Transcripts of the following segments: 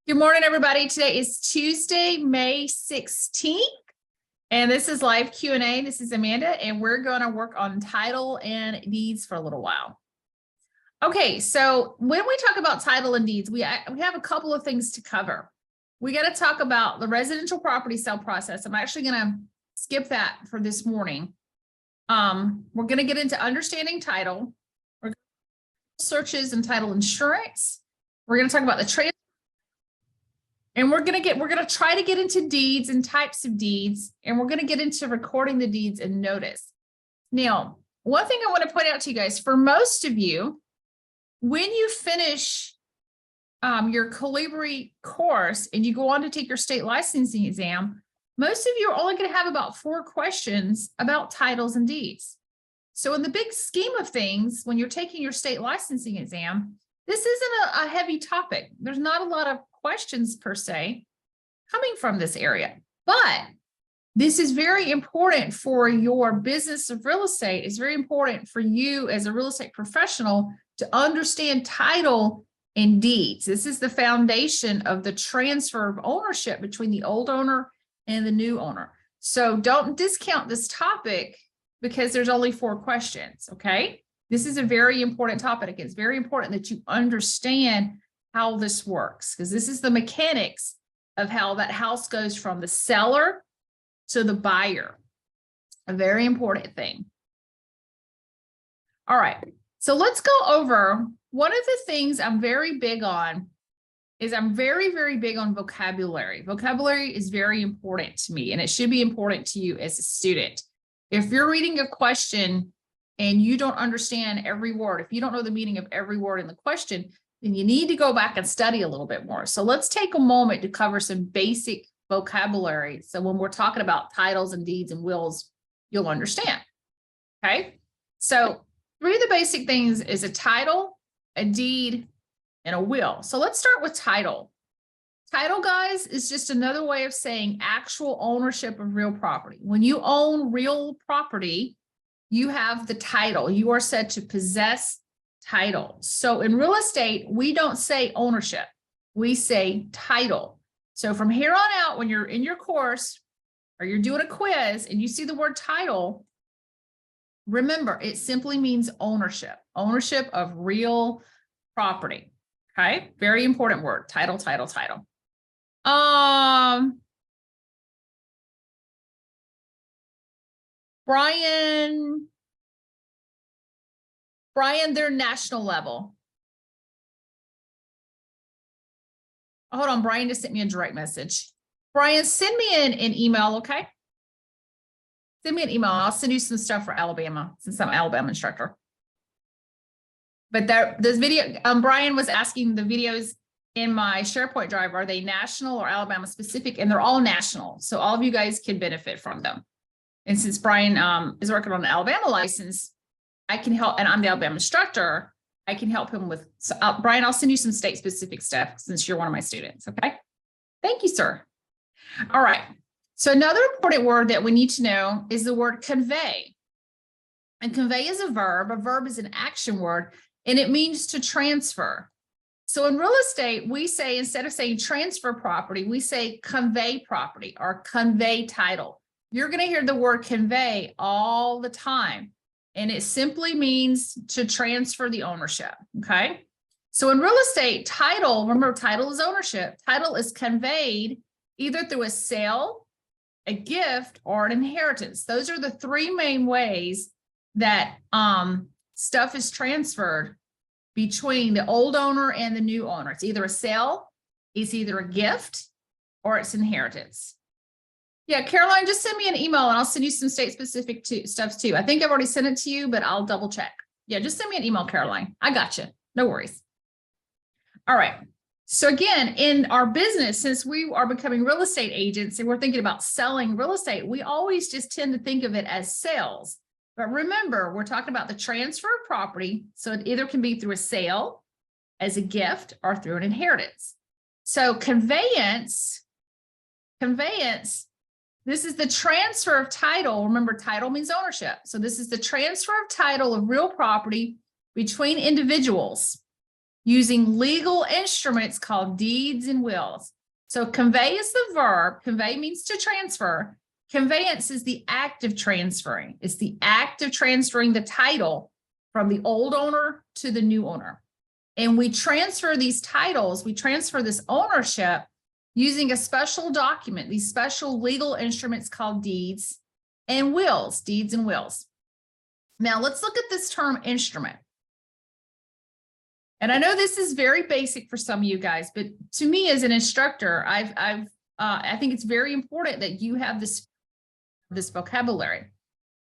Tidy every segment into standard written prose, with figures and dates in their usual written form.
Good morning, everybody. Today is Tuesday, May 16th, and this is live Q&A. This is Amanda, and we're going to work on title and deeds for a little while. Okay, so when we talk about title and deeds, we have a couple of things to cover. We got to talk about the residential property sale process. I'm actually going to skip that for this morning. We're going to get into understanding title, searches and title insurance. We're going to talk about the trade. And we're going to try to get into deeds and types of deeds, and we're going to get into recording the deeds and notice. Now, one thing I want to point out to you guys, for most of you, when you finish your Colibri course and you go on to take your state licensing exam, most of you are only going to have about 4 questions about titles and deeds. So in the big scheme of things, when you're taking your state licensing exam, this isn't a heavy topic. There's not a lot of questions per se coming from this area, but this is very important for your business of real estate. It's very important for you as a real estate professional to understand title and deeds. This is the foundation of the transfer of ownership between the old owner and the new owner. So don't discount this topic because there's only 4 questions, okay? This is a very important topic. It's very important that you understand how this works, because this is the mechanics of how that house goes from the seller to the buyer. A very important thing. All right, so let's go over one of the things I'm very big on is I'm very, very big on vocabulary. Vocabulary is very important to me, and it should be important to you as a student. If you're reading a question and you don't understand every word, if you don't know the meaning of every word in the question, then you need to go back and study a little bit more. So let's take a moment to cover some basic vocabulary. So when we're talking about titles and deeds and wills, you'll understand. Okay. So 3 of the basic things is a title, a deed, and a will. So let's start with title. Title, guys, is just another way of saying actual ownership of real property. When you own real property, you have the title. You are said to possess title. So in real estate, we don't say ownership. We say title. So from here on out, when you're in your course or you're doing a quiz and you see the word title, remember, it simply means ownership, ownership of real property. Okay. Very important word. Title, title, title. Brian, they're national level. Hold on, Brian just sent me a direct message. Brian, send me an email, okay? Send me an email. I'll send you some stuff for Alabama, since I'm an Alabama instructor. But this video, Brian was asking the videos in my SharePoint drive, are they national or Alabama specific? And they're all national. So all of you guys can benefit from them. And since Brian is working on an Alabama license, I can help, and I'm the Alabama instructor, I can help him with, so Brian, I'll send you some state specific stuff since you're one of my students, okay? Thank you, sir. All right, so another important word that we need to know is the word convey. And convey is a verb is an action word, and it means to transfer. So in real estate, we say, instead of saying transfer property, we say convey property or convey title. You're gonna hear the word convey all the time. And it simply means to transfer the ownership, okay? So in real estate, title, remember title is ownership. Title is conveyed either through a sale, a gift, or an inheritance. Those are the 3 main ways that stuff is transferred between the old owner and the new owner. It's either a sale, it's either a gift, or it's inheritance. Yeah, Caroline, just send me an email and I'll send you some state specific stuff too. I think I've already sent it to you, but I'll double check. Yeah, just send me an email, Caroline. I got you. No worries. All right. So again, in our business, since we are becoming real estate agents and we're thinking about selling real estate, we always just tend to think of it as sales. But remember, we're talking about the transfer of property. So it either can be through a sale, as a gift, or through an inheritance. So conveyance, this is the transfer of title. Remember, title means ownership. So this is the transfer of title of real property between individuals. using legal instruments called deeds and wills. So convey is the verb. Convey means to transfer. Conveyance is the act of transferring. It's the act of transferring the title from the old owner to the new owner. And we transfer these titles, we transfer this ownership using a special document, these special legal instruments called deeds and wills, deeds and wills. Now let's look at this term instrument. And I know this is very basic for some of you guys, but to me as an instructor, I think it's very important that you have this vocabulary.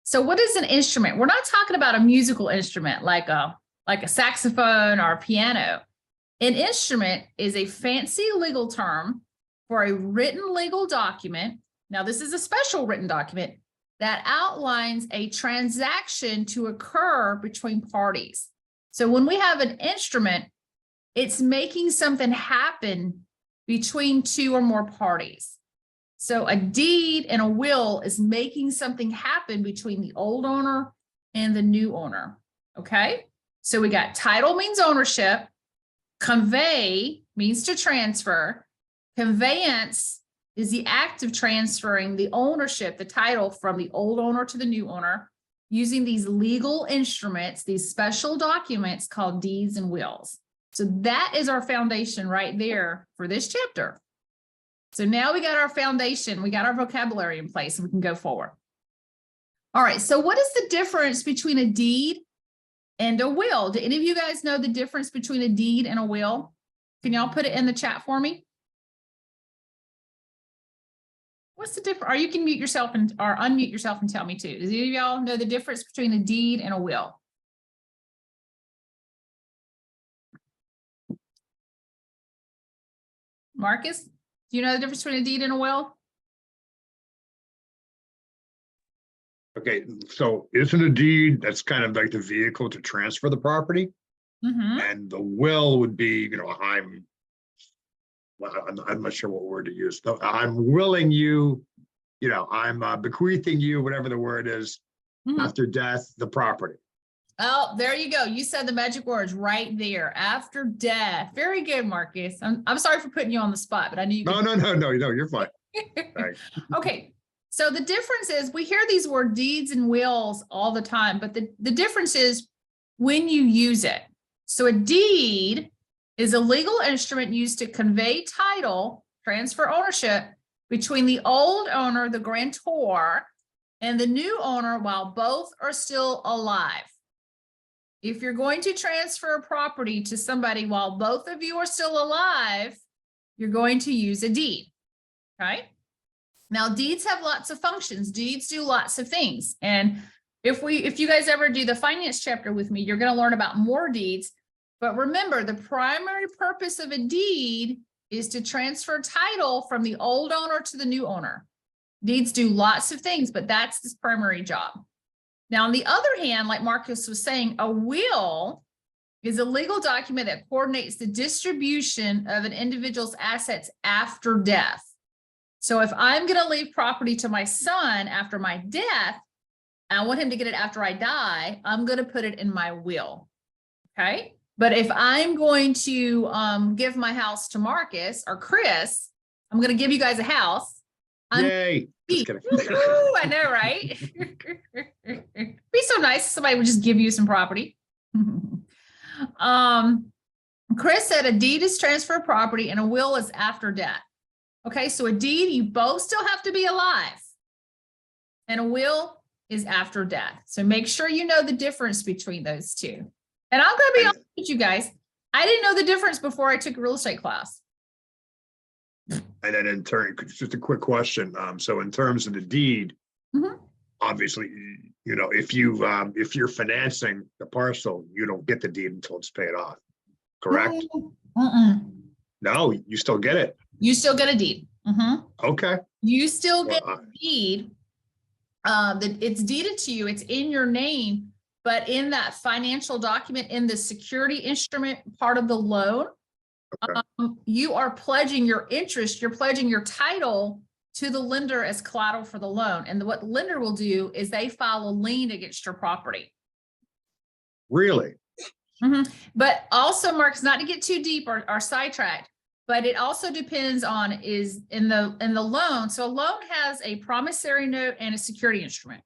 So what is an instrument? We're not talking about a musical instrument like a saxophone or a piano. An instrument is a fancy legal term for a written legal document. Now, this is a special written document that outlines a transaction to occur between parties. So when we have an instrument, it's making something happen between two or more parties. So a deed and a will is making something happen between the old owner and the new owner, okay? So we got title means ownership, convey means to transfer, conveyance is the act of transferring the ownership, the title from the old owner to the new owner using these legal instruments, these special documents called deeds and wills. So that is our foundation right there for this chapter. So now we got our foundation, we got our vocabulary in place, and we can go forward. All right, so what is the difference between a deed and a will? Do any of you guys know the difference between a deed and a will? Can y'all put it in the chat for me? What's the difference? Or you can mute yourself or unmute yourself and tell me too. Does any of y'all know the difference between a deed and a will? Marcus, do you know the difference between a deed and a will? Okay, so isn't a deed, that's kind of like the vehicle to transfer the property? Mm-hmm. And the will would be, I'm not sure what word to use. I'm willing you, I'm bequeathing you, whatever the word is, after death, the property. Oh, there you go. You said the magic words right there. After death. Very good, Marcus. I'm sorry for putting you on the spot, but I knew you could. No, you're fine. Okay. So the difference is we hear these word deeds and wills all the time, but the difference is when you use it. So a deed is a legal instrument used to convey title, transfer ownership between the old owner, the grantor, and the new owner while both are still alive. If you're going to transfer a property to somebody while both of you are still alive, you're going to use a deed, okay? Now, deeds have lots of functions. Deeds do lots of things. And if you guys ever do the finance chapter with me, you're going to learn about more deeds. But remember, the primary purpose of a deed is to transfer title from the old owner to the new owner. Deeds do lots of things, but that's its primary job. Now, on the other hand, like Marcus was saying, a will is a legal document that coordinates the distribution of an individual's assets after death. So if I'm going to leave property to my son after my death, I want him to get it after I die, I'm going to put it in my will. Okay. But if I'm going to give my house to Marcus or Chris, I'm going to give you guys a house. Yay. Just kidding. I know, right? Be so nice if somebody would just give you some property. Chris said a deed is transfer of property and a will is after death. Okay, so a deed, you both still have to be alive. And a will is after death. So make sure you know the difference between those two. And I'm going to be honest with you guys. I didn't know the difference before I took a real estate class. And then in turn, just a quick question. So in terms of the deed, obviously, if you're financing the parcel, you don't get the deed until it's paid off. Correct? No, you still get it. You still get a deed. Okay. You still get a deed. It's deeded to you. It's in your name, but in that financial document, in the security instrument part of the loan, okay. You are pledging your interest. You're pledging your title to the lender as collateral for the loan. And what the lender will do is they file a lien against your property. Really? But also, Marcus, not to get too deep or sidetracked, but it also depends on is in the loan. So a loan has a promissory note and a security instrument.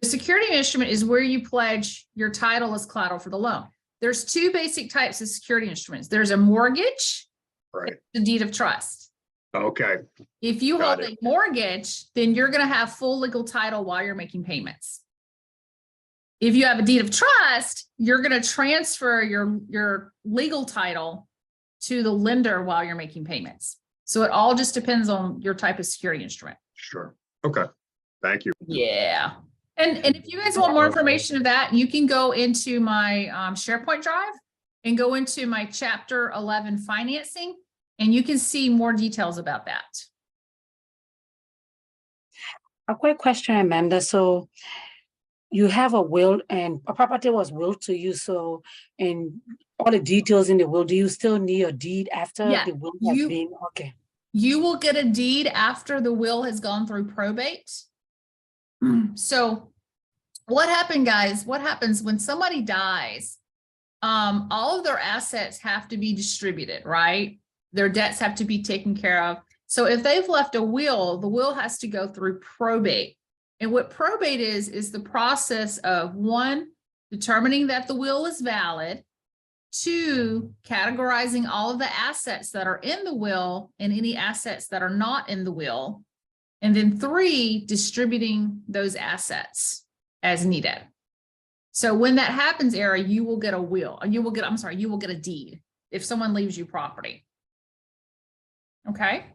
The security instrument is where you pledge your title as collateral for the loan. There's two basic types of security instruments. There's a mortgage, Right. the deed of trust. Okay. If you Got hold a mortgage, then you're going to have full legal title while you're making payments. If you have a deed of trust, you're going to transfer your legal title to the lender while you're making payments. So it all just depends on your type of security instrument. Sure. Okay. Thank you. Yeah. And if you guys want more information of that, you can go into my SharePoint drive and go into my chapter 11 financing, and you can see more details about that. A quick question, Amanda. So you have a will and a property was willed to you. So, and all the details in the will, do you still need a deed after the will has been? Okay. You will get a deed after the will has gone through probate. So what happened, guys? What happens when somebody dies? All of their assets have to be distributed, right? Their debts have to be taken care of. So if they've left a will, the will has to go through probate. And what probate is the process of, one, determining that the will is valid, two, categorizing all of the assets that are in the will and any assets that are not in the will, and then three, distributing those assets as needed. So when that happens, Era, you will get a will, you will get a deed if someone leaves you property. Okay.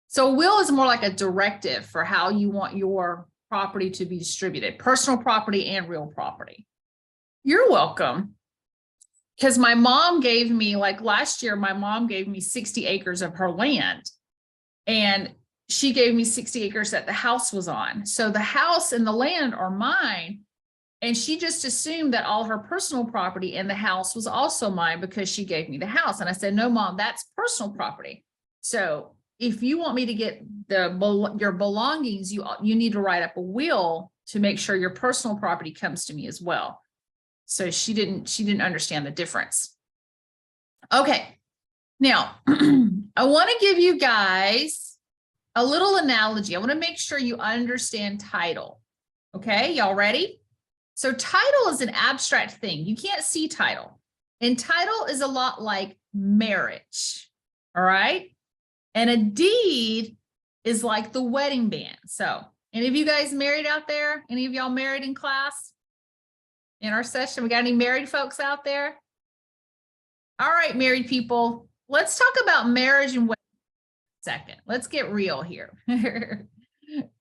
So a will is more like a directive for how you want your property to be distributed, personal property and real property. You're welcome. Because my mom gave me, like last year, my mom gave me 60 acres of her land, and she gave me 60 acres that the house was on. So the house and the land are mine. And she just assumed that all her personal property and the house was also mine because she gave me the house. And I said, no, Mom, that's personal property. So if you want me to get your belongings, you need to write up a will to make sure your personal property comes to me as well. So she didn't understand the difference. Okay. Now I want to give you guys a little analogy. I want to make sure you understand title. Okay. Y'all ready? So title is an abstract thing. You can't see title. And title is a lot like marriage. All right. And a deed is like the wedding band. So any of you guys married out there? Any of y'all married in class? In our session, we got any married folks out there? All right, married people, let's talk about marriage and wedding for a second. Let's get real here.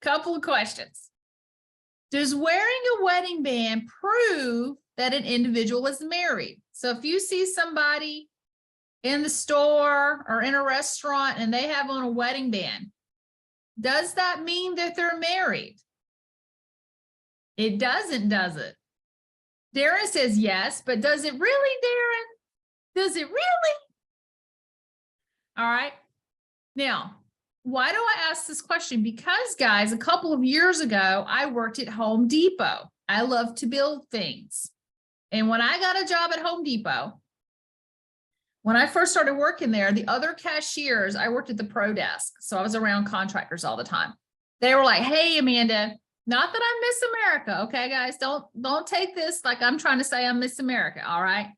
Couple of questions. Does wearing a wedding band prove that an individual is married? So if you see somebody in the store or in a restaurant and they have on a wedding band, does that mean that they're married? It doesn't, does it? Darren says yes, but does it really, Darren? Does it really? All right. Now, why do I ask this question? Because, guys, a couple of years ago, I worked at Home Depot. I love to build things. And when I got a job at Home Depot, when I first started working there, the other cashiers, I worked at the pro desk. So I was around contractors all the time. They were like, hey, Amanda, not that I'm Miss America. Okay, guys, don't take this like I'm trying to say I'm Miss America. All right.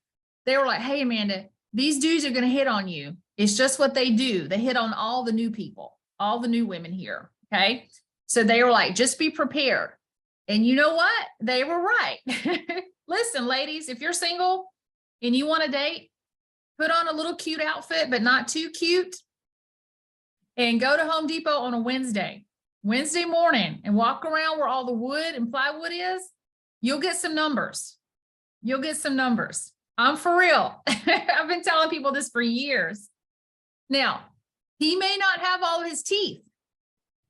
They were like, hey, Amanda, these dudes are going to hit on you. It's just what they do. They hit on all the new people, all the new women here. Okay. So they were like, just be prepared. And you know what? They were right. Listen, ladies, if you're single and you want to date, put on a little cute outfit, but not too cute, and go to Home Depot on a Wednesday morning and walk around where all the wood and plywood is. You'll get some numbers. You'll get some numbers. I'm for real. I've been telling people this for years. Now, he may not have all of his teeth,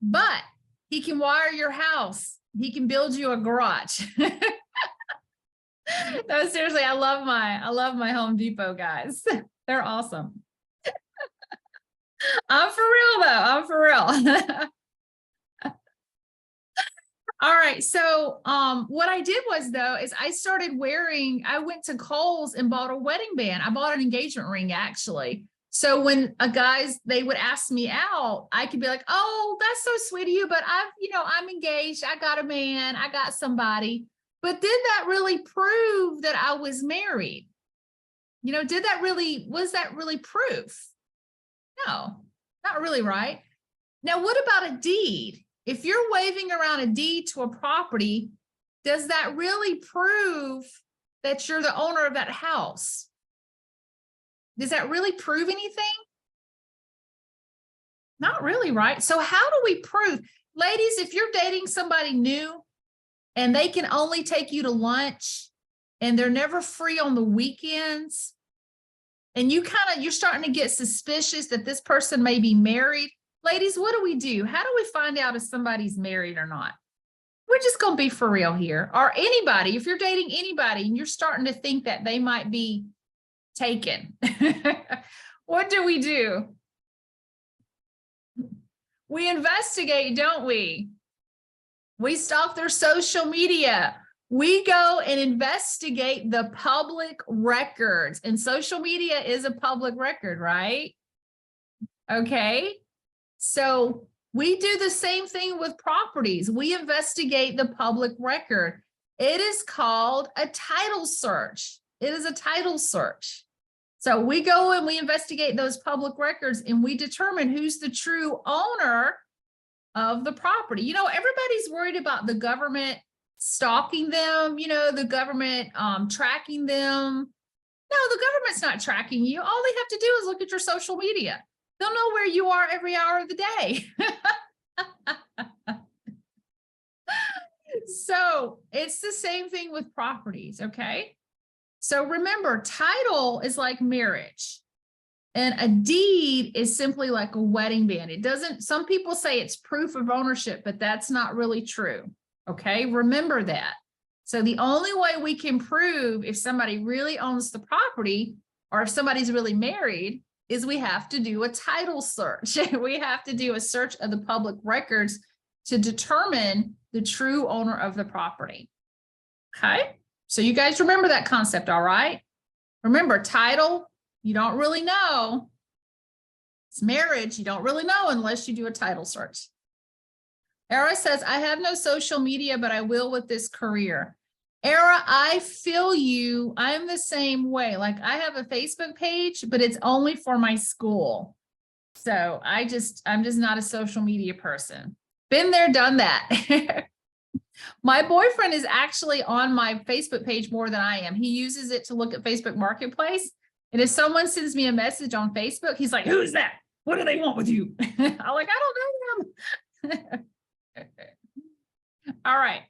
but he can wire your house. He can build you a garage. No, seriously, I love my Home Depot guys. They're awesome. I'm for real though. I'm for real. All right. So what I did was though, is I went to Kohl's and bought a wedding band. I bought an engagement ring actually. So when they would ask me out, I could be like, oh, that's so sweet of you, but I'm engaged. I got a man, I got somebody. But did that really prove that I was married? Was that really proof? No, not really, right? Now, what about a deed? If you're waving around a deed to a property, does that really prove that you're the owner of that house? Does that really prove anything? Not really, right? So how do we prove? Ladies, if you're dating somebody new and they can only take you to lunch and they're never free on the weekends, and you're starting to get suspicious that this person may be married, ladies, what do? How do we find out if somebody's married or not? We're just going to be for real here. Or anybody, if you're dating anybody and you're starting to think that they might be taken, what do? We investigate, don't we? We stalk their social media. We go and investigate the public records, and social media is a public record, right? Okay. So we do the same thing with properties. We investigate the public record. It is called a title search. It is a title search. So we go and we investigate those public records and we determine who's the true owner of the property. Everybody's worried about the government stalking them, the government tracking them. No, the government's not tracking you. All they have to do is look at your social media. They'll know where you are every hour of the day. So it's the same thing with properties, okay? So remember, title is like marriage, and a deed is simply like a wedding band. Some people say it's proof of ownership, but that's not really true, okay? Remember that. So the only way we can prove if somebody really owns the property or if somebody's really married is we have to do a title search. We have to do a search of the public records to determine the true owner of the property. Okay, so you guys remember that concept, all right? Remember, title, you don't really know. It's marriage, you don't really know unless you do a title search. Era says, I have no social media, but I will with this career. Era, I feel you. I'm the same way. Like I have a Facebook page, but it's only for my school. So I'm just not a social media person. Been there, done that. My boyfriend is actually on my Facebook page more than I am. He uses it to look at Facebook Marketplace. And if someone sends me a message on Facebook, he's like, who's that? What do they want with you? I'm like, I don't know them. All right.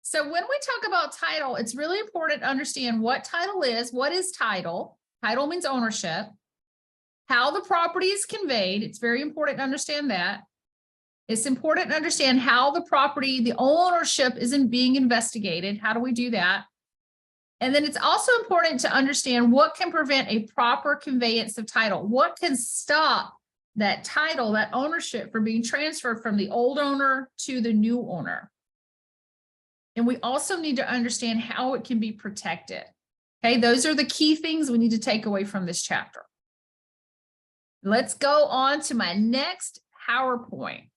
So when we talk about title, it's really important to understand what title is. What is title? Title means ownership. How the property is conveyed. It's very important to understand that. It's important to understand how the property, the ownership isn't being investigated. How do we do that? And then it's also important to understand what can prevent a proper conveyance of title. What can stop that title, that ownership from being transferred from the old owner to the new owner. And we also need to understand how it can be protected. Okay, those are the key things we need to take away from this chapter. Let's go on to my next PowerPoint.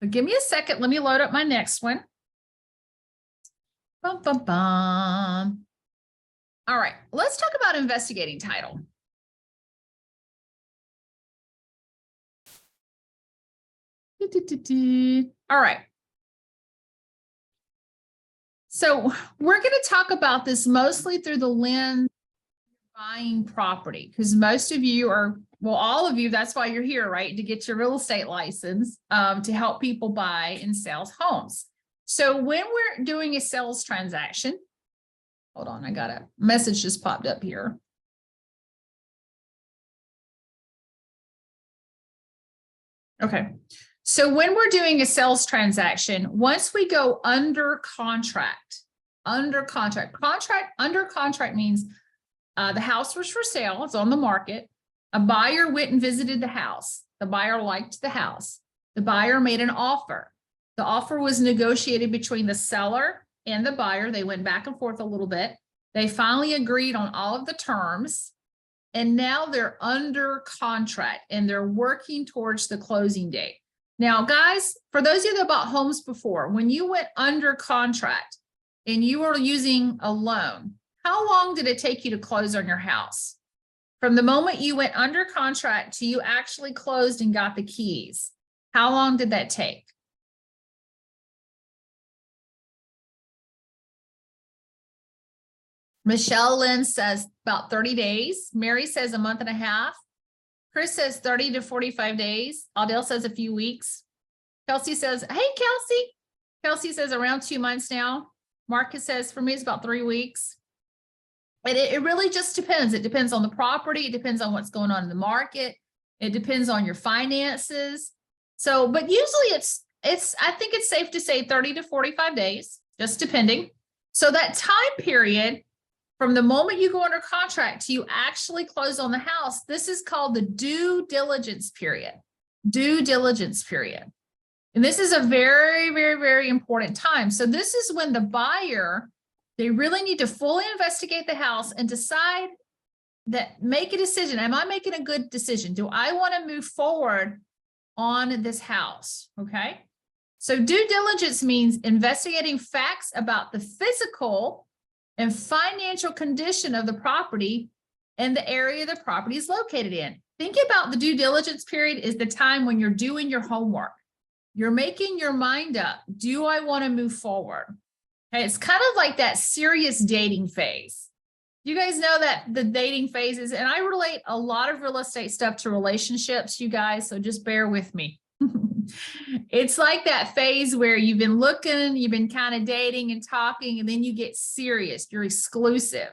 But give me a second. Let me load up my next one. Bum, bum, bum. All right, let's talk about investigating title. All right. So we're going to talk about this mostly through the lens of buying property, because most of you are, well, all of you, that's why you're here, right? To get your real estate license, to help people buy and sell homes. So when we're doing a sales transaction, hold on, I got a message just popped up here. Okay. So when we're doing a sales transaction, once we go under contract means the house was for sale, it's on the market. A buyer went and visited the house. The buyer liked the house. The buyer made an offer. The offer was negotiated between the seller and the buyer. They went back and forth a little bit. They finally agreed on all of the terms. And now they're under contract and they're working towards the closing date. Now, guys, for those of you that bought homes before, when you went under contract and you were using a loan, how long did it take you to close on your house? From the moment you went under contract to you actually closed and got the keys, how long did that take? Michelle Lynn says about 30 days. Mary says a month and a half. Chris says 30 to 45 days. Adele says a few weeks. Kelsey says, hey, Kelsey. Kelsey says around 2 months now. Marcus says, for me, it's about 3 weeks. And it really just depends. It depends on the property. It depends on what's going on in the market. It depends on your finances. So, but usually I think it's safe to say 30 to 45 days, just depending. So that time period, from the moment you go under contract to you actually close on the house, this is called the due diligence period. Due diligence period. And this is a very, very, very important time. So this is when the buyer, they really need to fully investigate the house and decide that, make a decision. Am I making a good decision? Do I want to move forward on this house? Okay. So due diligence means investigating facts about the physical and financial condition of the property and the area the property is located in. Think about the due diligence period is the time when you're doing your homework. You're making your mind up. Do I want to move forward? Okay, it's kind of like that serious dating phase. You guys know that the dating phases, and I relate a lot of real estate stuff to relationships, you guys, so just bear with me. It's like that phase where you've been looking, you've been kind of dating and talking, and then you get serious, you're exclusive.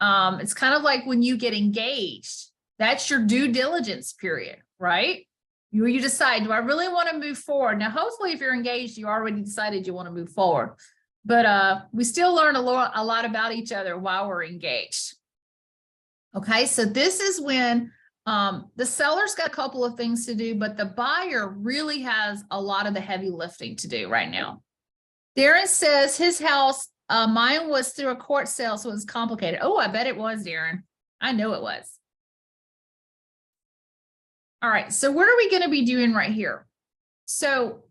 It's kind of like when you get engaged, that's your due diligence period, right? You decide, do I really want to move forward? Now, hopefully if you're engaged, you already decided you want to move forward, but we still learn a lot about each other while we're engaged. Okay, so this is when the seller's got a couple of things to do, but the buyer really has a lot of the heavy lifting to do right now. Darren says his house, mine was through a court sale, so it was complicated. Oh, I bet it was, Darren. I know it was. All right, so what are we going to be doing right here? So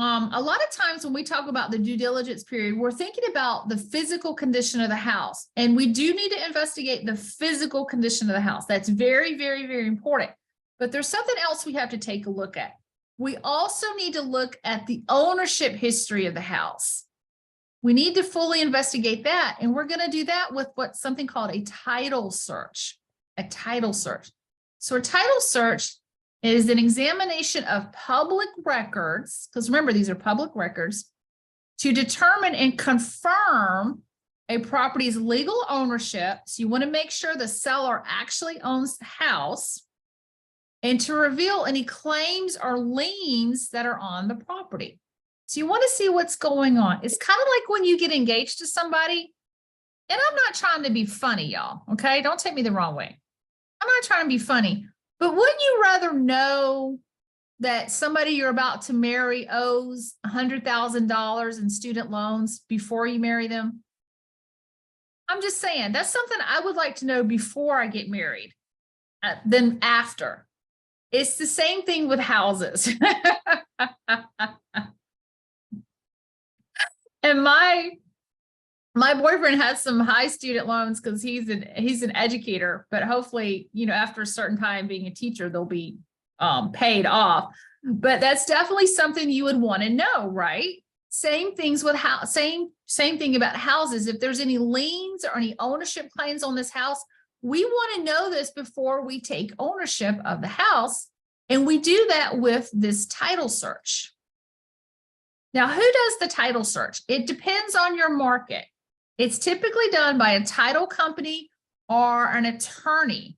a lot of times when we talk about the due diligence period, we're thinking about the physical condition of the house. And we do need to investigate the physical condition of the house. That's very, very, very important. But there's something else we have to take a look at. We also need to look at the ownership history of the house. We need to fully investigate that. And we're going to do that with what's something called a title search. A title search. So a title search is an examination of public records, because remember, these are public records, to determine and confirm a property's legal ownership. So you want to make sure the seller actually owns the house, and to reveal any claims or liens that are on the property. So you want to see what's going on. It's kind of like when you get engaged to somebody, and I'm not trying to be funny, y'all, okay? Don't take me the wrong way. I'm not trying to be funny. But wouldn't you rather know that somebody you're about to marry owes $100,000 in student loans before you marry them? I'm just saying, that's something I would like to know before I get married than after. It's the same thing with houses. And my boyfriend has some high student loans because he's an educator, but hopefully, you know, after a certain time being a teacher, they'll be paid off. But that's definitely something you would want to know, right? Same things with same thing about houses. If there's any liens or any ownership claims on this house, we want to know this before we take ownership of the house. And we do that with this title search. Now, who does the title search? It depends on your market. It's typically done by a title company or an attorney.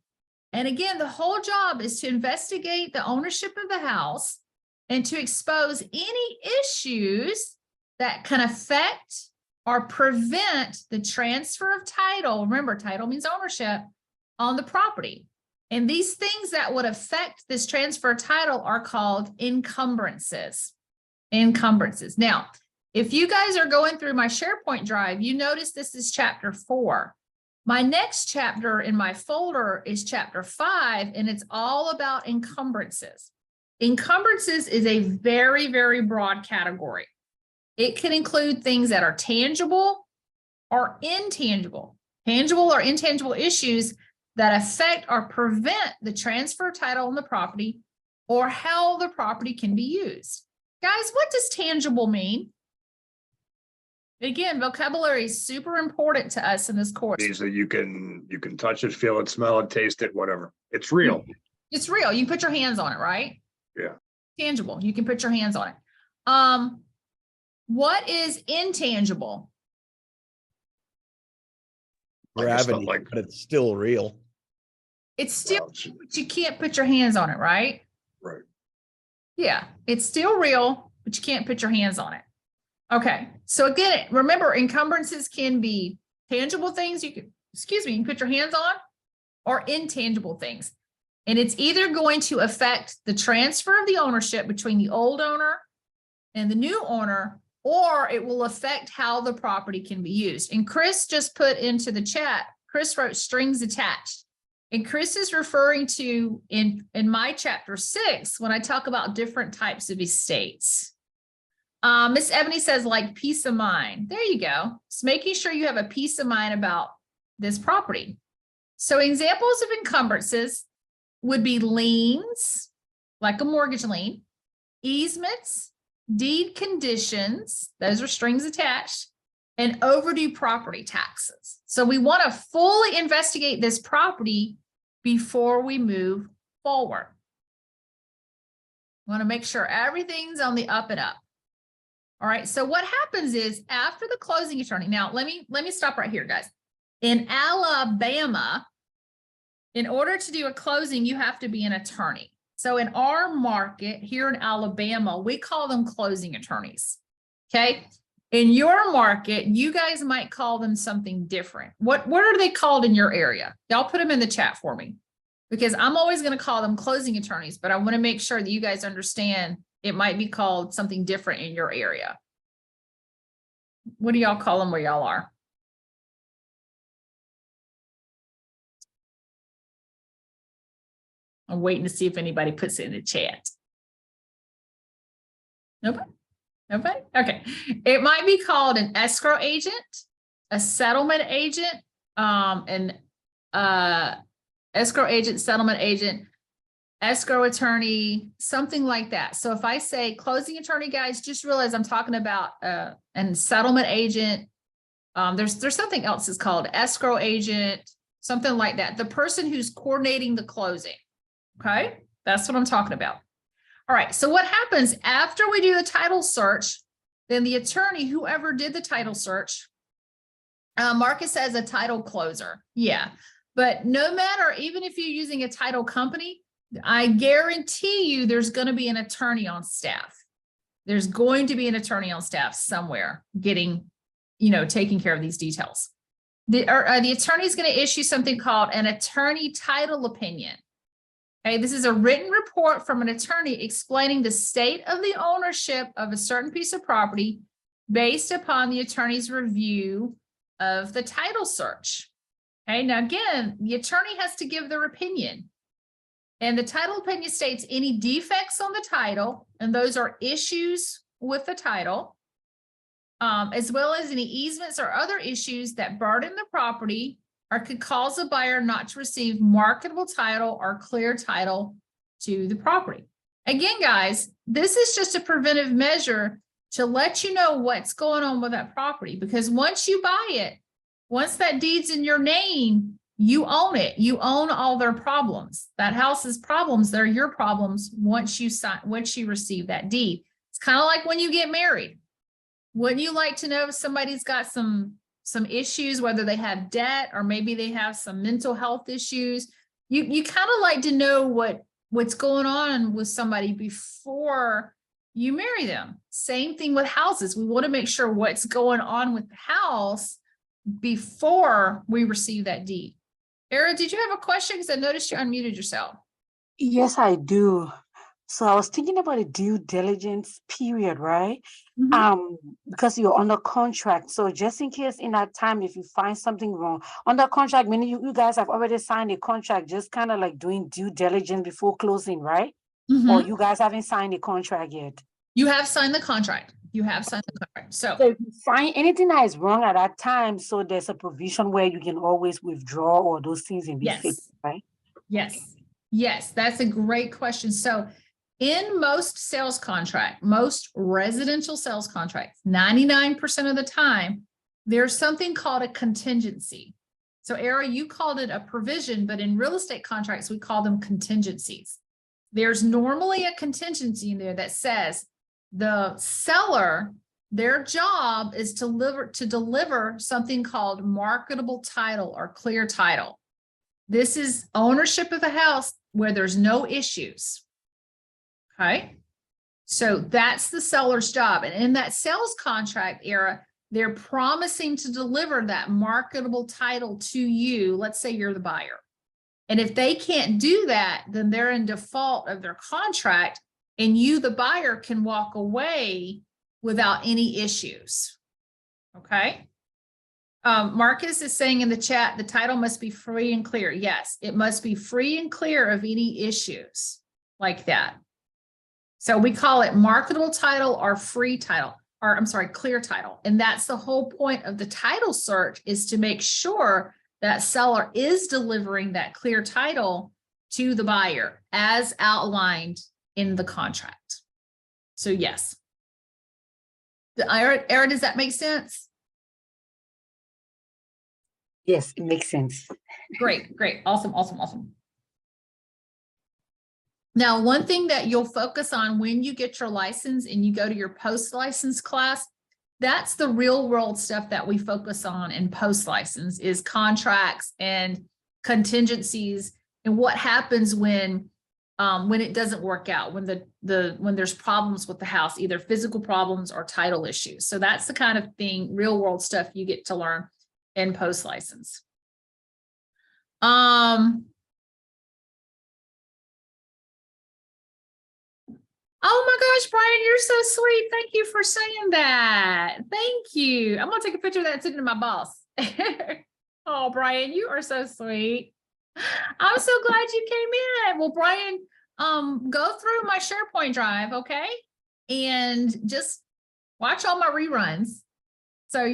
And again, the whole job is to investigate the ownership of the house and to expose any issues that can affect or prevent the transfer of title. Remember, title means ownership on the property. And these things that would affect this transfer of title are called encumbrances. Encumbrances. Now, if you guys are going through my SharePoint drive, you notice this is chapter 4. My next chapter in my folder is chapter 5, and it's all about encumbrances. Encumbrances is a very, very broad category. It can include things that are tangible or intangible. Tangible or intangible issues that affect or prevent the transfer of title on the property or how the property can be used. Guys, what does tangible mean? Again, vocabulary is super important to us in this course. Means that you can touch it, feel it, smell it, taste it, whatever. It's real. It's real. You can put your hands on it, right? Yeah. Tangible. You can put your hands on it. What is intangible? Gravity, like- but it's still real. It's still, Well, but you can't put your hands on it, right? right. Yeah, it's still real, but you can't put your hands on it. Okay, so again, remember, encumbrances can be tangible things you can put your hands on, or intangible things. And it's either going to affect the transfer of the ownership between the old owner and the new owner, or it will affect how the property can be used. And Chris just put into the chat, Chris wrote strings attached. And Chris is referring to in my chapter 6, when I talk about different types of estates. Miss Ebony says, like peace of mind. There you go. It's making sure you have a peace of mind about this property. So examples of encumbrances would be liens, like a mortgage lien, easements, deed conditions, those are strings attached, and overdue property taxes. So we want to fully investigate this property before we move forward. We want to make sure everything's on the up and up. All right, so what happens is after the closing attorney, now let me stop right here, guys. In Alabama, in order to do a closing, you have to be an attorney. So in our market here in Alabama, we call them closing attorneys, okay? In your market, you guys might call them something different. What are they called in your area? Y'all put them in the chat for me, because I'm always going to call them closing attorneys, but I want to make sure that you guys understand it might be called something different in your area. What do y'all call them where y'all are? I'm waiting to see if anybody puts it in the chat. Nobody? Nobody? Okay. It might be called an escrow agent, a settlement agent, escrow agent, settlement agent, escrow attorney, something like that. So if I say closing attorney, guys, just realize I'm talking about an settlement agent. There's something else that's called escrow agent, something like that. The person who's coordinating the closing. Okay, that's what I'm talking about. All right, so what happens after we do the title search, then the attorney, whoever did the title search, Marcus says a title closer. Yeah, but no matter, even if you're using a title company, I guarantee you there's going to be an attorney on staff. There's going to be an attorney on staff somewhere getting, taking care of these details. The attorney is going to issue something called an attorney title opinion. Okay, this is a written report from an attorney explaining the state of the ownership of a certain piece of property based upon the attorney's review of the title search. Okay, now again, the attorney has to give their opinion. And the title opinion states any defects on the title, and those are issues with the title, as well as any easements or other issues that burden the property or could cause a buyer not to receive marketable title or clear title to the property. Again, guys, this is just a preventive measure to let you know what's going on with that property, because once you buy it, once that deed's in your name, you own it. You own all their problems. That house's problems, they're your problems once you receive that deed. It's kind of like when you get married. Wouldn't you like to know if somebody's got some issues, whether they have debt or maybe they have some mental health issues? You kind of like to know what's going on with somebody before you marry them. Same thing with houses. We want to make sure what's going on with the house before we receive that deed. Era, did you have a question? Because I noticed you unmuted yourself. Yes, I do. So I was thinking about a due diligence period, right? Mhm. Because you're under contract. So just in case in that time, if you find something wrong under contract, meaning you guys have already signed a contract, just kind of like doing due diligence before closing, right? Or Mhm. you guys haven't signed a contract yet. You have signed the contract. You have signed the contract. So So if you find anything that is wrong at that time, so there's a provision where you can always withdraw all those things and be fixed, yes, right? yes, yes, that's a great question. So in most sales contract, most residential sales contracts, 99% of the time, there's something called a contingency. So Era, you called it a provision, but in real estate contracts, we call them contingencies. There's normally a contingency in there that says the seller, their job is to deliver something called marketable title or clear title. This is ownership of the house where there's no issues. Okay. So that's the seller's job. And in that sales contract Era, they're promising to deliver that marketable title to you. Let's say you're the buyer. And if they can't do that, then they're in default of their contract and you, the buyer, can walk away without any issues. Okay. Marcus is saying in the chat, the title must be free and clear. Yes, it must be free and clear of any issues like that. So we call it marketable title or free title, or I'm sorry, clear title. And that's the whole point of the title search, is to make sure that seller is delivering that clear title to the buyer as outlined in the contract. So yes. Era, does that make sense? Yes, it makes sense. Great, great. Awesome, awesome, awesome. Now, one thing that you'll focus on when you get your license and you go to your post-license class, that's the real world stuff that we focus on in post-license, is contracts and contingencies and what happens when it doesn't work out, when when there's problems with the house, either physical problems or title issues. So that's the kind of thing, real world stuff you get to learn in post-license. Oh my gosh, Brian, you're so sweet. Thank you for saying that. Thank you. I'm gonna take a picture of that and send it to my boss. Oh, Brian, you are so sweet. I'm so glad you came in. Well, Brian, go through my SharePoint drive, okay? And just watch all my reruns. So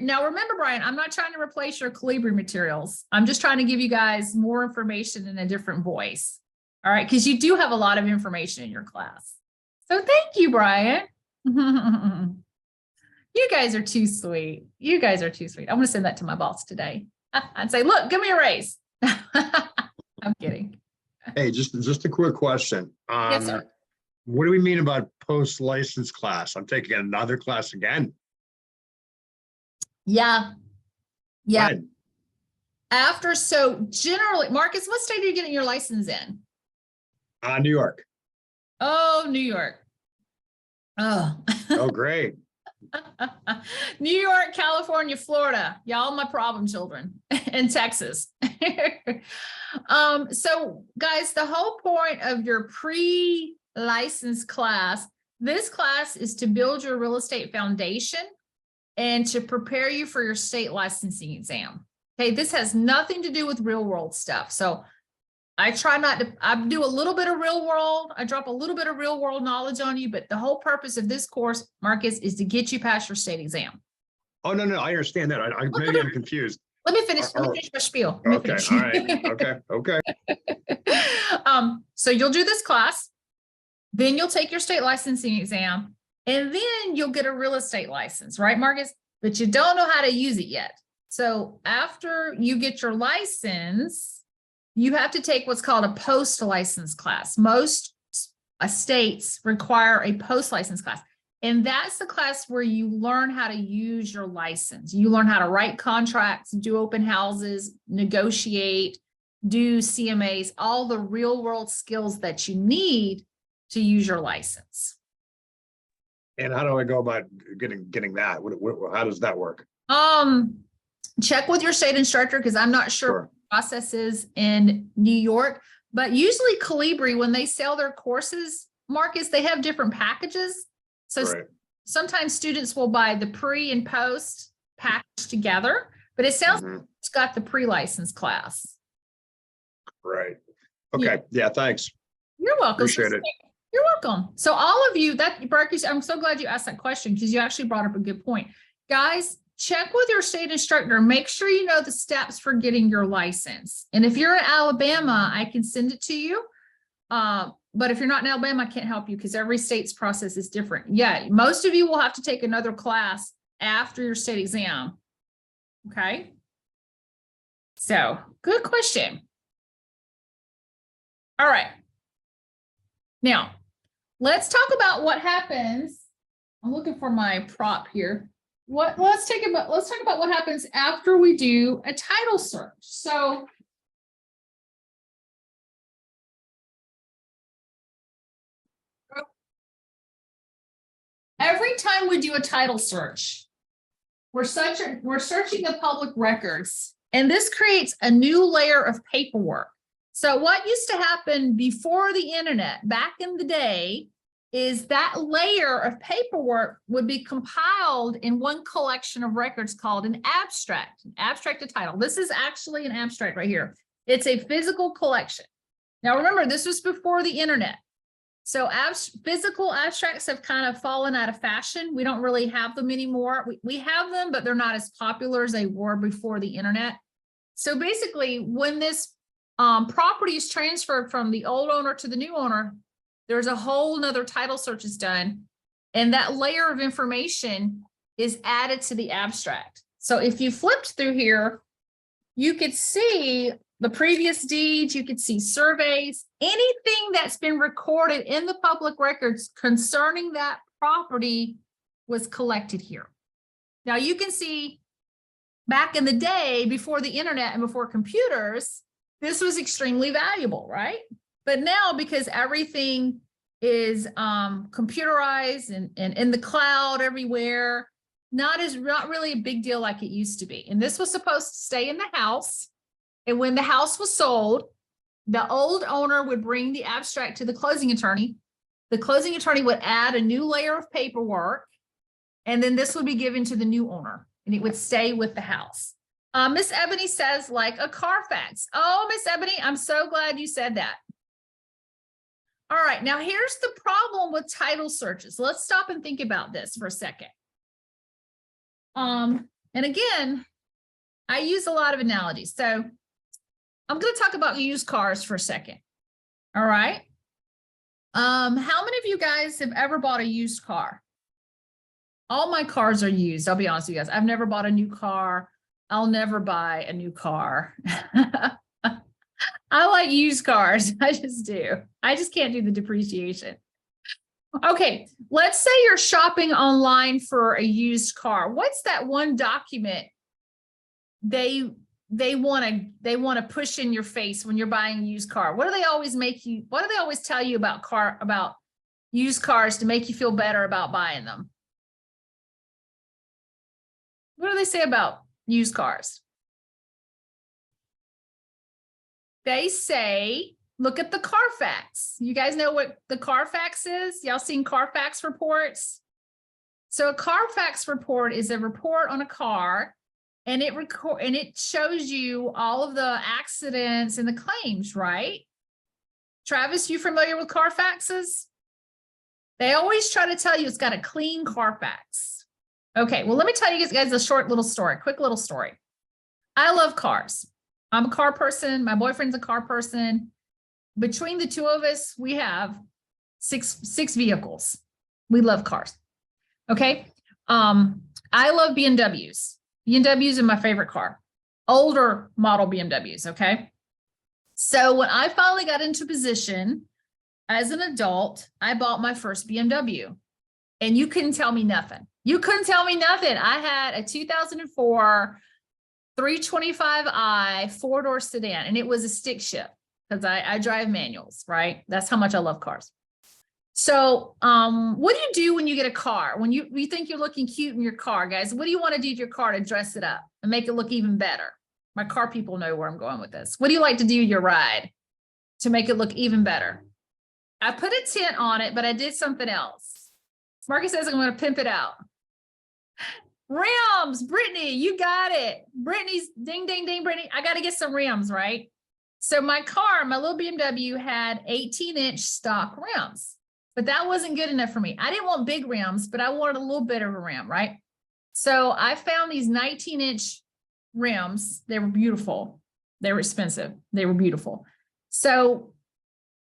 now remember, Brian, I'm not trying to replace your Calibri materials. I'm just trying to give you guys more information in a different voice. All right, because you do have a lot of information in your class. So thank you, Brian. You guys are too sweet. You guys are too sweet. I'm going to send that to my boss today and say, look, give me a raise. I'm kidding. Hey, just a quick question. Yes, sir. What do we mean about post-license class? I'm taking another class again. Yeah. Yeah. When? So generally, Marcus, what state are you getting your license in? New York. Oh, New York. Oh. Oh, great. New York, California, Florida, y'all my problem children, and Texas. So guys, the whole point of your pre-license class, this class is to build your real estate foundation and to prepare you for your state licensing exam. Okay, this has nothing to do with real world stuff. So I try not to, I do a little bit of real world. I drop a little bit of real world knowledge on you, but the whole purpose of this course, Marcus, is to get you past your state exam. Oh, no, I understand that. Maybe I'm confused. Let me finish my spiel. Okay, all right. Okay. So you'll do this class, then you'll take your state licensing exam, and then you'll get a real estate license, right, Marcus? But you don't know how to use it yet. So after you get your license, you have to take what's called a post-license class. Most states require a post-license class. And that's the class where you learn how to use your license. You learn how to write contracts, do open houses, negotiate, do CMAs, all the real world skills that you need to use your license. And how do I go about getting that? How does that work? Check with your state instructor, because I'm not sure processes in New York, but usually Calibri, when they sell their courses, Marcus, they have different packages. So Right, sometimes students will buy the pre and post package together, but it sounds like mhm, it's got the pre-license class. right. Yeah. Okay, yeah, thanks. You're welcome. Appreciate it. You're welcome. So all of you Marcus, I'm so glad you asked that question because you actually brought up a good point. Guys, check with your state instructor. Make sure you know the steps for getting your license. And if you're in Alabama, I can send it to you. But if you're not in Alabama, I can't help you because every state's process is different. Yeah, most of you will have to take another class after your state exam. Okay. So good question. All right. Now, let's talk about what happens. I'm looking for my prop here. Let's talk about what happens after we do a title search. So every time we do a title search, we're searching the public records, and this creates a new layer of paperwork. So what used to happen before the internet, back in the day, is that layer of paperwork would be compiled in one collection of records called an abstract of title. This is actually an abstract right here. It's a physical collection. Now remember, this was before the internet. So physical abstracts have kind of fallen out of fashion. We don't really have them anymore. We have them, but they're not as popular as they were before the internet. So basically, when this property is transferred from the old owner to the new owner, there's a whole nother title search is done. And that layer of information is added to the abstract. So if you flipped through here, you could see the previous deeds, you could see surveys, anything that's been recorded in the public records concerning that property was collected here. Now you can see back in the day, before the internet and before computers, this was extremely valuable, right? But now, because everything is computerized and in the cloud everywhere, not really a big deal like it used to be. And this was supposed to stay in the house. And when the house was sold, the old owner would bring the abstract to the closing attorney. The closing attorney would add a new layer of paperwork, and then this would be given to the new owner, and it would stay with the house. Miss Ebony says, like a Carfax. Oh, Miss Ebony, I'm so glad you said that. All right, now here's the problem with title searches. Let's stop and think about this for a second. And again, I use a lot of analogies. So I'm going to talk about used cars for a second. All right. How many of you guys have ever bought a used car? All my cars are used. I'll be honest with you guys. I've never bought a new car. I'll never buy a new car. I like used cars. I just do. I just can't do the depreciation. Okay, let's say you're shopping online for a used car. What's that one document they want to push in your face when you're buying a used car? What do they always tell you about used cars to make you feel better about buying them? What do they say about used cars? They say, look at the Carfax. You guys know what the Carfax is? Y'all seen Carfax reports? So a Carfax report is a report on a car, and it shows you all of the accidents and the claims, right? Travis, you familiar with Carfaxes? They always try to tell you it's got a clean Carfax. Okay, well, let me tell you guys a quick little story. I love cars. I'm a car person. My boyfriend's a car person. Between the two of us, we have six vehicles. We love cars. Okay. I love BMWs. BMWs are my favorite car. Older model BMWs. Okay. So when I finally got into position as an adult, I bought my first BMW, and you couldn't tell me nothing. You couldn't tell me nothing. I had a 2004 325i 4-door sedan, and it was a stick shift because I drive manuals, right? That's how much I love cars. So what do you do when you get a car? When you think you're looking cute in your car, guys, what do you want to do to your car to dress it up and make it look even better? My car people know where I'm going with this. What do you like to do your ride to make it look even better? I put a tint on it, but I did something else. Marcus says I'm going to pimp it out. Rims, Brittany, you got it. Brittany's ding, ding, ding, Brittany. I got to get some rims, right? So my car, my little BMW had 18-inch stock rims, but that wasn't good enough for me. I didn't want big rims, but I wanted a little bit of a rim, right? So I found these 19-inch rims. They were beautiful. They were expensive. They were beautiful. So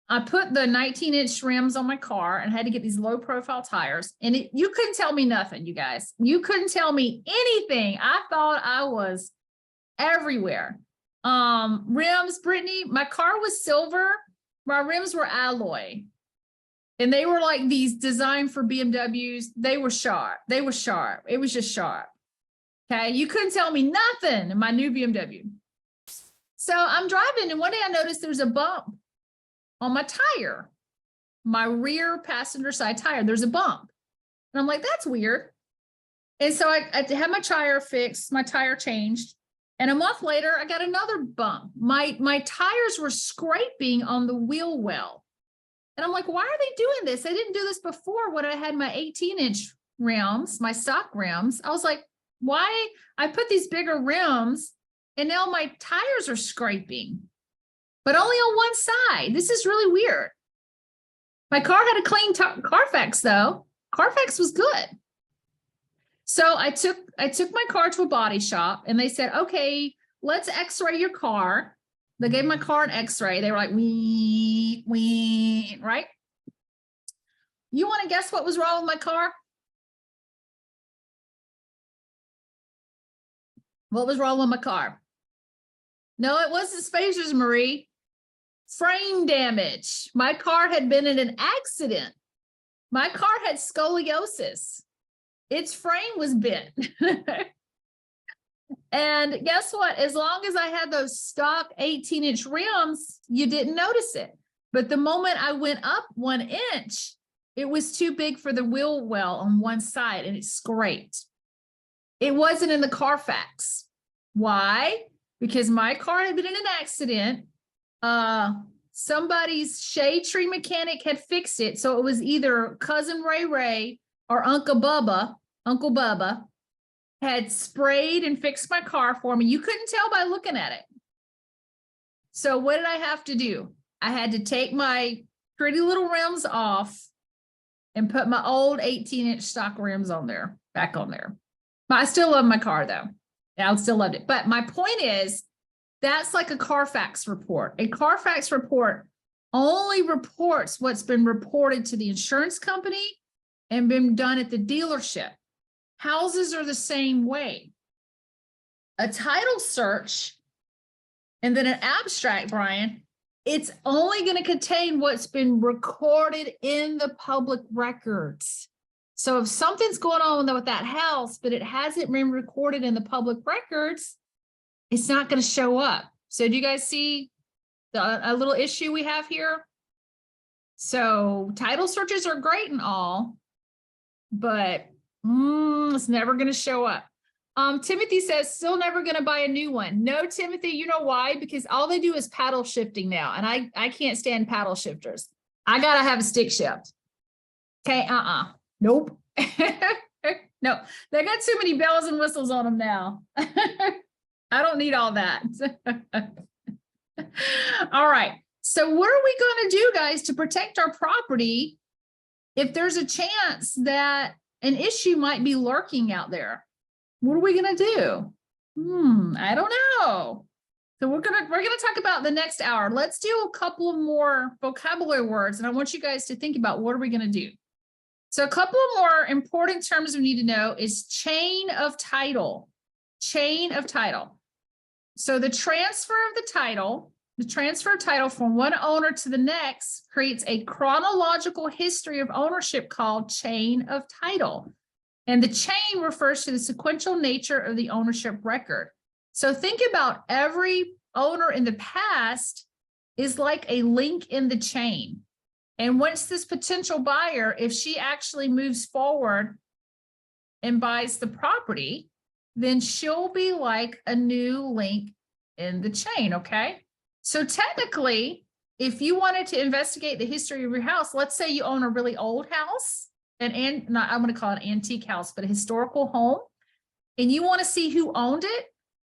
I put the 19-inch rims on my car and had to get these low profile tires. And you couldn't tell me nothing, you guys. You couldn't tell me anything. I thought I was everywhere. Rims, Brittany, my car was silver. My rims were alloy. And they were like these designed for BMWs. They were sharp. They were sharp. It was just sharp. Okay. You couldn't tell me nothing in my new BMW. So I'm driving and one day I noticed there's a bump on my tire, my rear passenger side tire. There's a bump. And I'm like, that's weird. And so I had my tire fixed, my tire changed. And a month later, I got another bump. My tires were scraping on the wheel well. And I'm like, why are they doing this? They didn't do this before when I had my 18-inch rims, my stock rims. I was like, why? I put these bigger rims and now my tires are scraping, but only on one side. This is really weird. My car had a clean Carfax though. Carfax was good. So I took my car to a body shop and they said, okay, let's x-ray your car. They gave my car an x-ray. They were like, wee, right? You want to guess what was wrong with my car? What was wrong with my car? No, it wasn't spacers, Marie. Frame damage. My car had been in an accident. My car had scoliosis. Its frame was bent. And guess what? As long as I had those stock 18-inch rims, you didn't notice it. But the moment I went up 1 inch, it was too big for the wheel well on one side and it scraped. It wasn't in the Carfax. Why? Because my car had been in an accident. Somebody's shade tree mechanic had fixed it. So it was either cousin Ray Ray or Uncle Bubba had sprayed and fixed my car for me. You couldn't tell by looking at it. So what did I have to do? I had to take my pretty little rims off and put my old 18-inch stock rims on there, back on there. But I still love my car though. I still loved it. But my point is, that's like a Carfax report. A Carfax report only reports what's been reported to the insurance company and been done at the dealership. Houses are the same way. A title search and then an abstract, Brian, it's only going to contain what's been recorded in the public records. So if something's going on with that house, but it hasn't been recorded in the public records, it's not going to show up. So do you guys see a little issue we have here? So title searches are great and all, but it's never going to show up. Timothy says, still never going to buy a new one. No, Timothy, you know why? Because all they do is paddle shifting now. And I can't stand paddle shifters. I got to have a stick shift. Okay. Nope. No, they got too many bells and whistles on them now. I don't need all that. All right. So what are we going to do, guys, to protect our property if there's a chance that an issue might be lurking out there? What are we going to do? I don't know. So we're going to talk about the next hour. Let's do a couple of more vocabulary words, and I want you guys to think about what are we going to do. So a couple of more important terms we need to know is chain of title. Chain of title. So the transfer of title from one owner to the next creates a chronological history of ownership called chain of title. And the chain refers to the sequential nature of the ownership record. So think about every owner in the past is like a link in the chain. And once this potential buyer, if she actually moves forward and buys the property, then she'll be like a new link in the chain, okay? So technically, if you wanted to investigate the history of your house, let's say you own a really old house, not, I'm going to call it an antique house, but a historical home, and you want to see who owned it,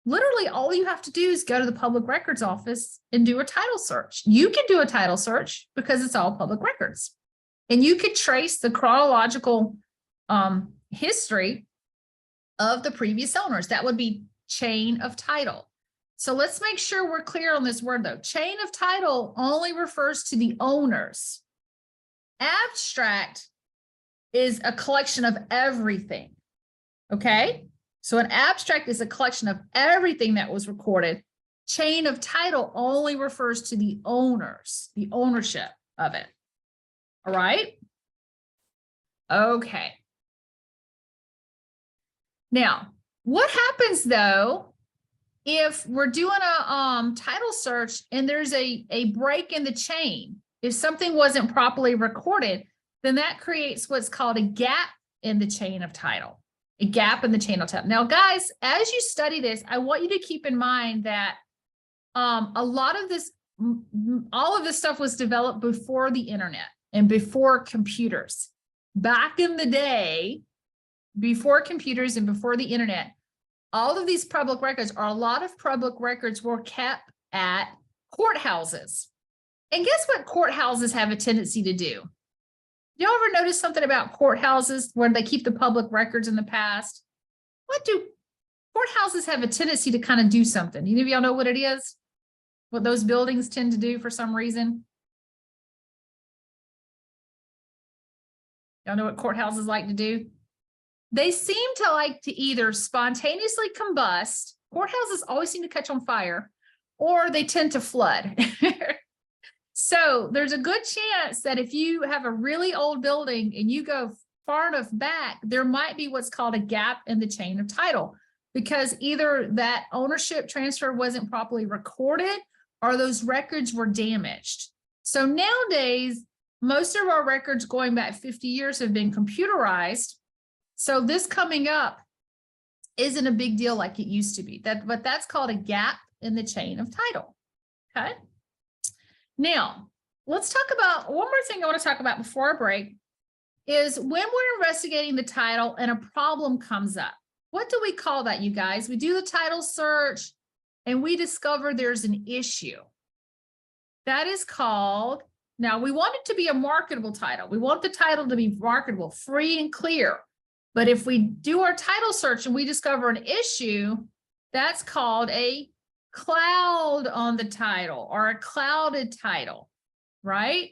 literally all you have to do is go to the public records office and do a title search. You can do a title search because it's all public records. And you could trace the chronological history of the previous owners. That would be chain of title. So let's make sure we're clear on this word though. Chain of title only refers to the owners. Abstract is a collection of everything. Okay? So an abstract is a collection of everything that was recorded. Chain of title only refers to the owners, the ownership of it. All right? Okay. Now, what happens though if we're doing a title search and there's a break in the chain? If something wasn't properly recorded, then that creates what's called a gap in the chain of title. A gap in the chain of title. Now, guys, as you study this, I want you to keep in mind that a lot of this, all of this stuff was developed before the internet and before computers. Back in the day, before computers and before the internet, all of these public records, or a lot of public records, were kept at courthouses. And guess what courthouses have a tendency to do? Y'all ever notice something about courthouses where they keep the public records in the past? What do courthouses have a tendency to kind of do something? Any of y'all know what it is? What those buildings tend to do for some reason? Y'all know what courthouses like to do? They seem to like to either spontaneously combust, courthouses always seem to catch on fire, or they tend to flood. So there's a good chance that if you have a really old building and you go far enough back, there might be what's called a gap in the chain of title, because either that ownership transfer wasn't properly recorded or those records were damaged. So nowadays, most of our records going back 50 years have been computerized. So this coming up isn't a big deal like it used to be. But that's called a gap in the chain of title. Okay. Now, let's talk about one more thing I want to talk about before our break is when we're investigating the title and a problem comes up. What do we call that, you guys? We do the title search and we discover there's an issue. That is called, now we want it to be a marketable title. We want the title to be marketable, free and clear. But if we do our title search and we discover an issue, that's called a cloud on the title or a clouded title, right?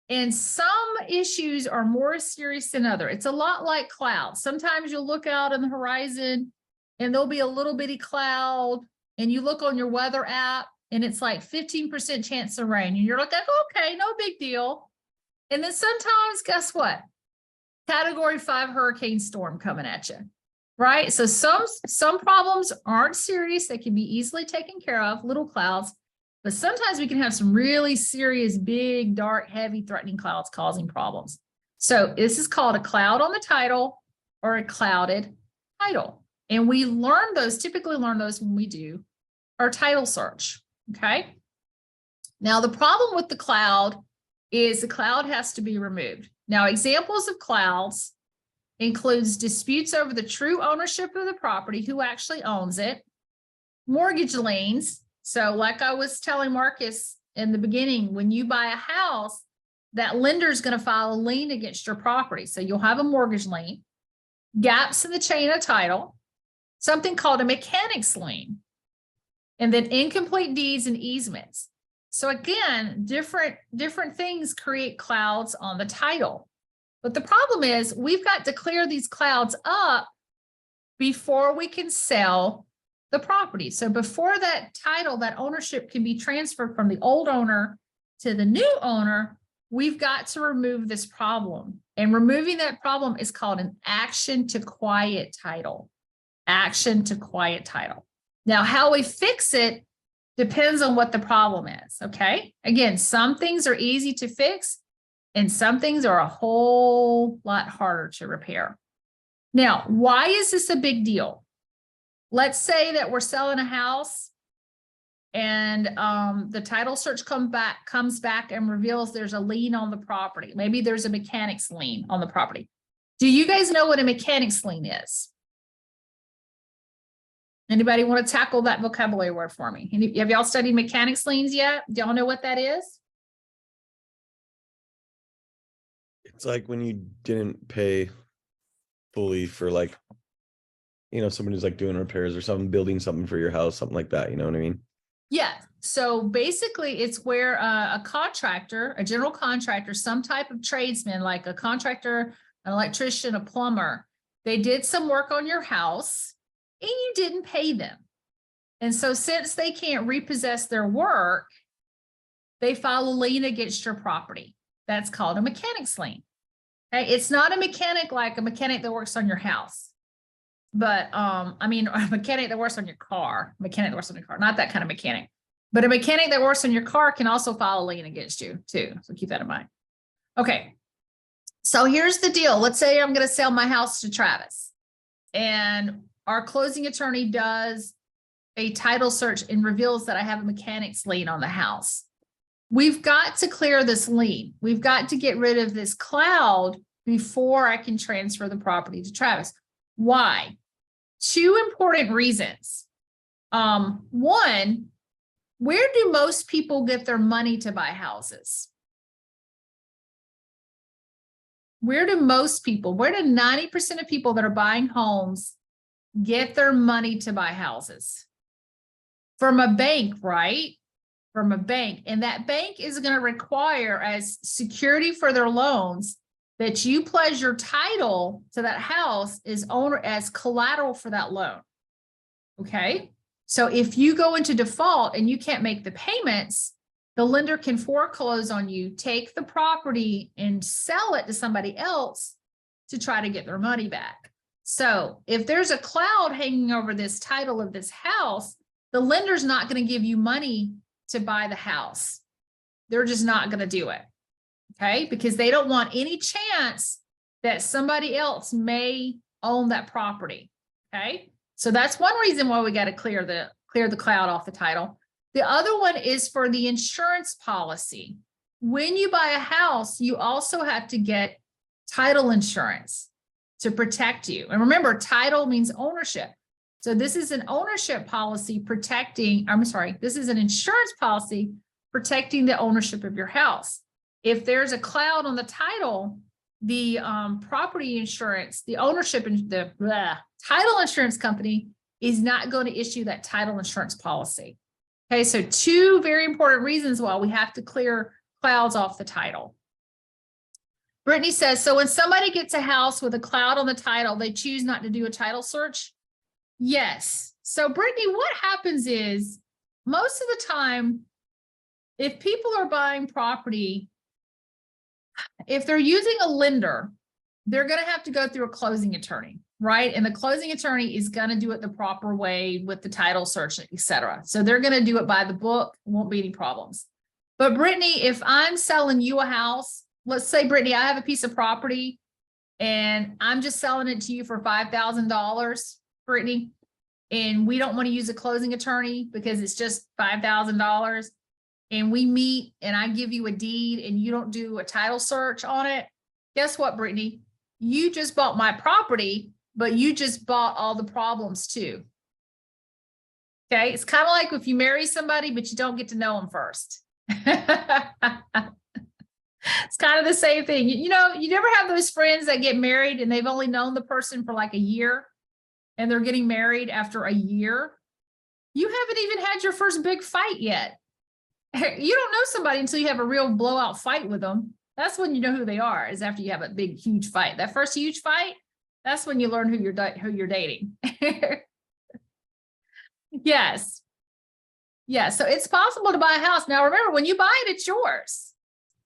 And some issues are more serious than others. It's a lot like clouds. Sometimes you'll look out on the horizon and there'll be a little bitty cloud and you look on your weather app and it's like 15% chance of rain. And you're like, okay, no big deal. And then sometimes, guess what? Category 5 hurricane storm coming at you. Right? So some problems aren't serious. They can be easily taken care of, little clouds, but sometimes we can have some really serious, big, dark, heavy, threatening clouds causing problems. So this is called a cloud on the title or a clouded title. And we typically learn those when we do our title search. Okay. Now, the problem with the cloud is the cloud has to be removed. Now, examples of clouds includes disputes over the true ownership of the property, who actually owns it, mortgage liens. So like I was telling Marcus in the beginning, when you buy a house, that lender is going to file a lien against your property. So you'll have a mortgage lien, gaps in the chain of title, something called a mechanics lien, and then incomplete deeds and easements. So again, different things create clouds on the title. But the problem is we've got to clear these clouds up before we can sell the property. So before that title, that ownership can be transferred from the old owner to the new owner, we've got to remove this problem. And removing that problem is called an action to quiet title. Action to quiet title. Now, how we fix it depends on what the problem is, okay? Again, some things are easy to fix and some things are a whole lot harder to repair. Now, why is this a big deal? Let's say that we're selling a house and the title search comes back and reveals there's a lien on the property. Maybe there's a mechanic's lien on the property. Do you guys know what a mechanic's lien is? Anybody want to tackle that vocabulary word for me? Have y'all studied mechanic's liens yet? Do y'all know what that is? It's like when you didn't pay fully for like, someone who's like doing repairs or something, building something for your house, something like that. You know what I mean? Yeah. So basically it's where a contractor, a general contractor, some type of tradesman, like a contractor, an electrician, a plumber, they did some work on your house and you didn't pay them. And so since they can't repossess their work, they file a lien against your property. That's called a mechanic's lien. Okay. It's not a mechanic like a mechanic that works on your house. But I mean, a mechanic that works on your car, not that kind of mechanic, but a mechanic that works on your car can also file a lien against you too. So keep that in mind. Okay. So here's the deal. Let's say I'm going to sell my house to Travis, and our closing attorney does a title search and reveals that I have a mechanic's lien on the house. We've got to clear this lien. We've got to get rid of this cloud before I can transfer the property to Travis. Why? Two important reasons. One, where do most people get their money to buy houses? Where do 90% of people that are buying homes get their money to buy houses? From a bank, right? From a bank. And that bank is going to require as security for their loans that you pledge your title to that house as collateral for that loan. Okay. So if you go into default and you can't make the payments, the lender can foreclose on you, take the property and sell it to somebody else to try to get their money back. So if there's a cloud hanging over this title of this house, the lender's not going to give you money to buy the house. They're just not going to do it. Okay, because they don't want any chance that somebody else may own that property. Okay, so that's one reason why we got to clear the cloud off the title. The other one is for the insurance policy. When you buy a house, you also have to get title insurance to protect you. And remember, title means ownership. So this is an ownership policy this is an insurance policy protecting the ownership of your house. If there's a cloud on the title, the property insurance, the ownership and the title insurance company is not going to issue that title insurance policy. Okay, so two very important reasons why we have to clear clouds off the title. Brittany says, so when somebody gets a house with a cloud on the title, they choose not to do a title search? Yes. So Brittany, what happens is most of the time, if people are buying property, if they're using a lender, they're going to have to go through a closing attorney, right? And the closing attorney is going to do it the proper way with the title search, etc. So they're going to do it by the book, won't be any problems. But Brittany, if I'm selling you a house, let's say, Brittany, I have a piece of property and I'm just selling it to you for $5,000, Brittany, and we don't want to use a closing attorney because it's just $5,000. And we meet and I give you a deed and you don't do a title search on it. Guess what, Brittany? You just bought my property, but you just bought all the problems too. Okay. It's kind of like if you marry somebody, but you don't get to know them first. It's kind of the same thing. You know, you never have those friends that get married and they've only known the person for like a year and they're getting married after a year. You haven't even had your first big fight yet. You don't know somebody until you have a real blowout fight with them. That's when you know who they are, is after you have a big, huge fight. That first huge fight, that's when you learn who you're dating. Yes. Yeah. So it's possible to buy a house. Now, remember, when you buy it, it's yours.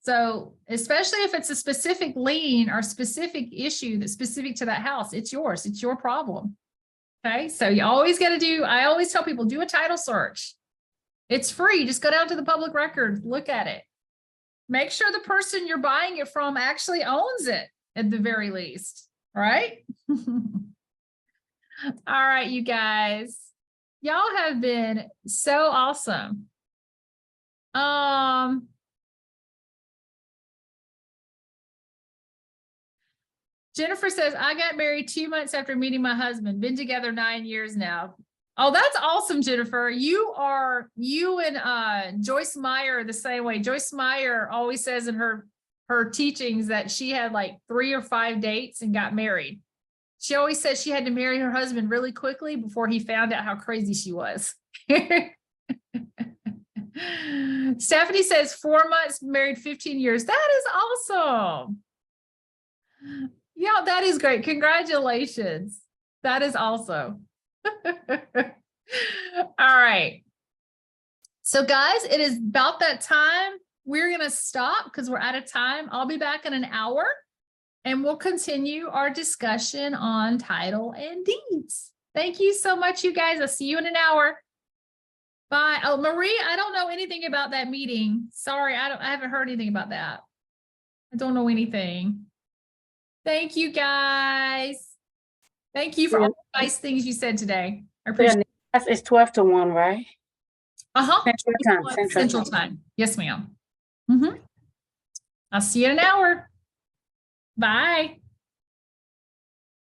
So especially if it's a specific lien or specific issue that's specific to that house, it's yours. It's your problem. Okay. So you always got to I always tell people, do a title search. It's free. Just go down to the public record, look at it. Make sure the person you're buying it from actually owns it at the very least, right? All right, you guys. Y'all have been so awesome. Jennifer says, I got married 2 months after meeting my husband. Been together 9 years now. Oh, that's awesome, Jennifer. You and Joyce Meyer are the same way. Joyce Meyer always says in her teachings that she had like 3 or 5 dates and got married. She always said she had to marry her husband really quickly before he found out how crazy she was. Stephanie says 4 months, married 15 years. That is awesome. Yeah, that is great. Congratulations. That is awesome. All right. So guys, it is about that time. We're going to stop because we're out of time. I'll be back in an hour and we'll continue our discussion on title and deeds. Thank you so much, you guys. I'll see you in an hour. Bye. Oh, Marie, I don't know anything about that meeting. Sorry, I haven't heard anything about that. I don't know anything. Thank you, guys. Thank you for all the nice things you said today. I appreciate it. It's 12 to 1, right? Central time. Yes, ma'am. I'll see you in an hour. Bye.